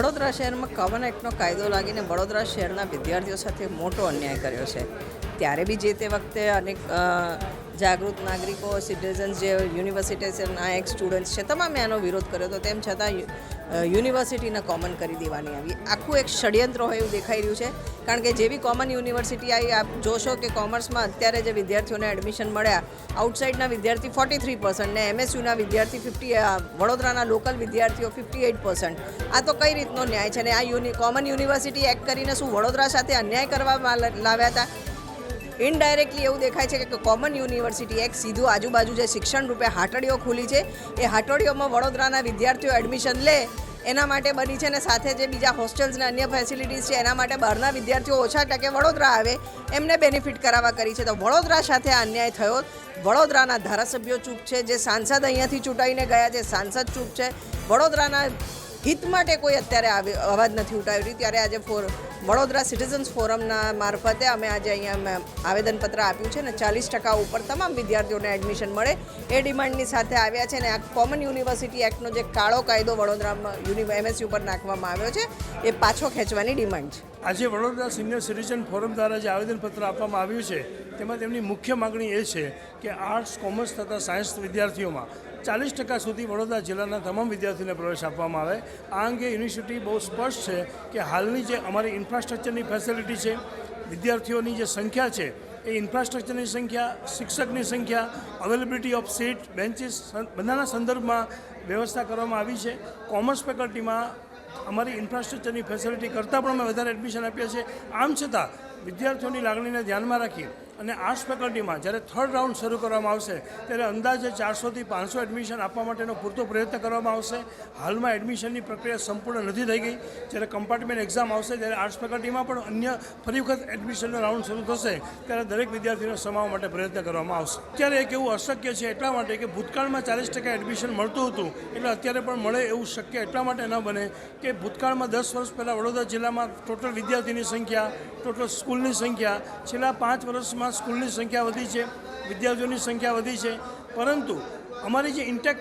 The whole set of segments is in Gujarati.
વડોદરા શહેરમાં કવન એક્ટનો કાયદો લાગીને વડોદરા શહેરના વિદ્યાર્થીઓ સાથે મોટો અન્યાય કર્યો છે. ત્યારે બી જે તે વખતે અનેક જાગૃત નાગરિકો, સિટીઝન્સ, જે યુનિવર્સિટીના એક સ્ટુડન્ટ્સ છે, તમામે આનો વિરોધ કર્યો હતો. તેમ છતાં યુનિવર્સિટીને કોમન કરી દેવાની આવી આખું એક ષડયંત્ર હોય એવું દેખાઈ રહ્યું છે. કારણ કે જેવી કોમન યુનિવર્સિટી આવી, આપ જોશો કે કોમર્સમાં અત્યારે જે વિદ્યાર્થીઓને એડમિશન મળ્યા, આઉટસાઇડના વિદ્યાર્થી 43% ને MSUના વિદ્યાર્થી 50, વડોદરાના લોકલ વિદ્યાર્થીઓ 58%. આ તો કઈ રીતનો ન્યાય છે? ને આ કોમન યુનિવર્સિટી એક્ટ કરીને શું વડોદરા સાથે અન્યાય કરવામાં લાવ્યા હતા? ઇનડાયરેક્ટલી એવું દેખાય છે કે કોમન યુનિવર્સિટી એક સીધું આજુબાજુ જે શિક્ષણ રૂપે હાટડીઓ ખુલી છે, એ હાટડીઓમાં વડોદરાના વિદ્યાર્થીઓ એડમિશન લે એના માટે બની છે. ને સાથે જે બીજા હોસ્ટેલ્સ ને અન્ય ફેસિલિટીઝ છે એના માટે બહારના વિદ્યાર્થીઓ ઓછા ટકે વડોદરા આવે એમને બેનિફિટ કરાવવા કરી છે. તો વડોદરા સાથે અન્યાય થયો. વડોદરાના ધારાસભ્યો ચૂપ છે, જે સાંસદ અહીંયાથી ચૂંટાઈને ગયા છે સાંસદ ચૂપ છે. વડોદરાના હિત માટે કોઈ અત્યારે અવાજ નથી ઉઠાવી. ત્યારે આજે વડોદરા સિટીઝન્સ ફોરમના મારફતે અમે આજે અહીંયા આવેદનપત્ર આપ્યું છે ને 40% ઉપર તમામ વિદ્યાર્થીઓને એડમિશન મળે એ ડિમાન્ડની સાથે આવ્યા છે. ને આ કોમન યુનિવર્સિટી એક્ટનો જે કાળો કાયદો વડોદરામાં MSU પર નાખવામાં આવ્યો છે એ પાછો ખેંચવાની ડિમાન્ડ છે. આજે વડોદરા સિનિયર સિટીઝન ફોરમ દ્વારા જે આવેદનપત્ર આપવામાં આવ્યું છે તેમાં તેમની મુખ્ય માગણી એ છે કે આર્ટ્સ, કોમર્સ તથા સાયન્સ વિદ્યાર્થીઓમાં 40% સુધી વડોદરા જિલ્લાના તમામ વિદ્યાર્થીઓને પ્રવેશ આપવામાં આવે. આ અંગે યુનિવર્સિટી બહુ સ્પષ્ટ છે કે હાલની જે અમારી ઇન્ફ્રાસ્ટ્રક્ચરની ફેસિલિટી છે, વિદ્યાર્થીઓની જે સંખ્યા છે, એ ઇન્ફ્રાસ્ટ્રક્ચરની સંખ્યા, શિક્ષકની સંખ્યા, અવેલેબિલિટી ઓફ સીટ, બેન્ચીસ બધાના સંદર્ભમાં વ્યવસ્થા કરવામાં આવી છે. કોમર્સ ફેકલ્ટીમાં અમારી ઇન્ફ્રાસ્ટ્રક્ચરની ફેસિલિટી કરતાં પણ અમે વધારે એડમિશન આપીએ છીએ. આમ છતાં વિદ્યાર્થીઓની લાગણીને ધ્યાનમાં રાખી અને આર્ટ્સ ફેકલ્ટીમાં જ્યારે થર્ડ રાઉન્ડ શરૂ કરવામાં આવશે ત્યારે અંદાજે 400થી 500 એડમિશન આપવા માટેનો પૂરતો પ્રયત્ન કરવામાં આવશે. હાલમાં એડમિશનની પ્રક્રિયા સંપૂર્ણ નથી થઈ ગઈ. જ્યારે કમ્પાર્ટમેન્ટ એક્ઝામ આવશે ત્યારે આર્ટ્સ ફેકલ્ટીમાં પણ અન્ય ફરી વખત એડમિશનનો રાઉન્ડ શરૂ થશે ત્યારે દરેક વિદ્યાર્થીને સમાવવા માટે પ્રયત્ન કરવામાં આવશે. અત્યારે એક એવું અશક્ય છે એટલા માટે કે ભૂતકાળમાં 40% એડમિશન મળતું હતું એટલે અત્યારે પણ મળે એવું શક્ય એટલા માટે ન બને કે ભૂતકાળમાં 10 વર્ષ પહેલાં વડોદરા જિલ્લામાં ટોટલ વિદ્યાર્થીની સંખ્યા, ટોટલ સ્કૂલની સંખ્યા, છેલ્લા 5 વર્ષમાં સ્કૂલની સંખ્યા વધી છે, વિદ્યાર્થીઓની સંખ્યા વધી છે, પરંતુ અમારી જે ઇન્ટેક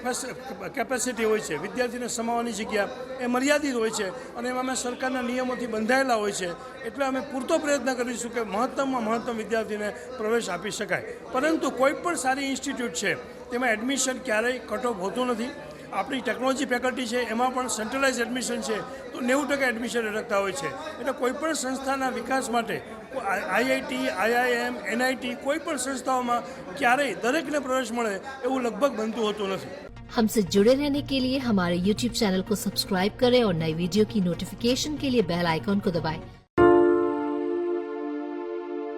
કેપેસિટી હોય છે, વિદ્યાર્થીને સમાવવાની જગ્યા, એ મર્યાદિત હોય છે અને એમાં અમે સરકારના નિયમોથી બંધાયેલા હોય છે. એટલે અમે પૂરતો પ્રયત્ન કરીશું કે મહત્તમમાં મહત્તમ વિદ્યાર્થીને પ્રવેશ આપી શકાય. પરંતુ કોઈ પણ સારી ઇન્સ્ટિટ્યૂટ છે તેમાં એડમિશન ક્યારેય કટ ઓફ હોતું નથી. આપણી ટેકનોલોજી ફેકલ્ટી છે એમાં પણ સેન્ટ્રલાઇઝ એડમિશન છે તો 90% એડમિશન રખતા હોય છે. એટલે કોઈપણ સંસ્થાના વિકાસ માટે IIT, IIM, NIT કોઈ પણ સંસ્થાઓમાં ક્યારેય દરેકને પ્રવેશ મળે એવું લગભગ બનતું હોતું નથી. हमसे जुड़े रहने के लिए हमारे YouTube चैनल को सब्सक्राइब करें और नई वीडियो की नोटिफिकेशन के लिए बेल आइकॉन को दबाएं.